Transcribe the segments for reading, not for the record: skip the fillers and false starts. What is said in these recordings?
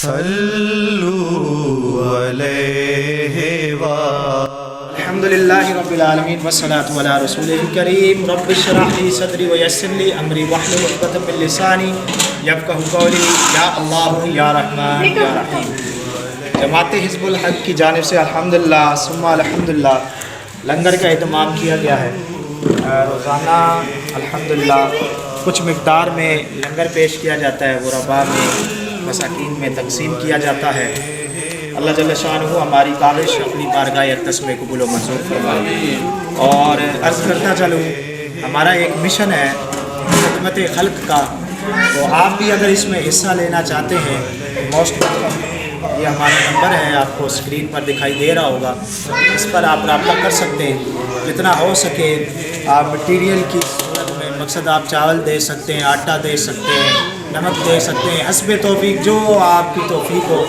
صلوا علیہ الحمدللہ رب العالمین والصلاة علی رسول کریم رب اشرح لی صدری ویسر لی امری واحلل عقدۃ من لسانی یفقہوا قولی یا اللہ یا رحمن یا رحیم۔ جماعت حزب الحق کی جانب سے الحمدللہ ثم الحمدللہ لنگر کا اہتمام کیا گیا ہے۔ روزانہ الحمدللہ کچھ مقدار میں لنگر پیش کیا جاتا ہے، غرباء میں مساکین میں تقسیم کیا جاتا ہے۔ اللہ جل شانہ ہماری کاوش اپنی بارگاہ اقدس میں قبول و منظور فرمائے۔ اور عرض کرتا چلوں، ہمارا ایک مشن ہے خدمت خلق کا، تو آپ بھی اگر اس میں حصہ لینا چاہتے ہیں موسٹ ویلکم۔ یہ ہمارا نمبر ہے، آپ کو اسکرین پر دکھائی دے رہا ہوگا، اس پر آپ رابطہ کر سکتے ہیں۔ جتنا ہو سکے آپ مٹیریل کی صورت میں، مقصد آپ چاول دے سکتے ہیں، آٹا دے سکتے ہیں، نمک دے سکتے ہیں، حسب توفیق جو آپ کی توفیق ہو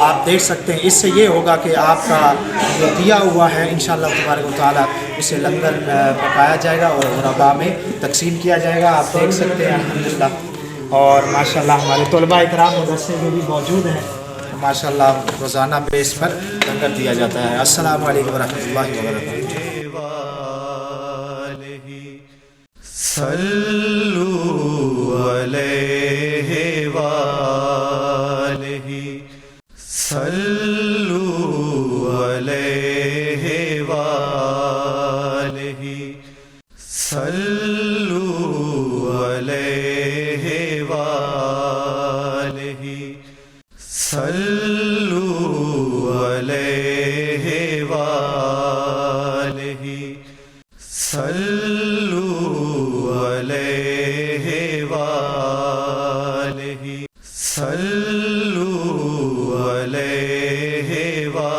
آپ دے سکتے ہیں۔ اس سے یہ ہوگا کہ آپ کا جو دیا ہوا ہے انشاءاللہ تبارک و تعالیٰ اسے لنگر پکایا جائے گا اور غرباء میں تقسیم کیا جائے گا۔ آپ دیکھ سکتے ہیں الحمدللہ، اور ماشاءاللہ ہمارے طلباء اکرام مدرسے میں بھی موجود ہیں، ماشاءاللہ روزانہ بیس پر لنگر دیا جاتا ہے۔ السلام علیکم ورحمۃ اللہ وبرکاتہ۔ صلوا علیہ وآلہ صلوا علیہ وآلہ صلوا علیہ وآلہ صلوا علیہ وآلہ صلوا علیہ وآلہ صلوا علیہ وآلہ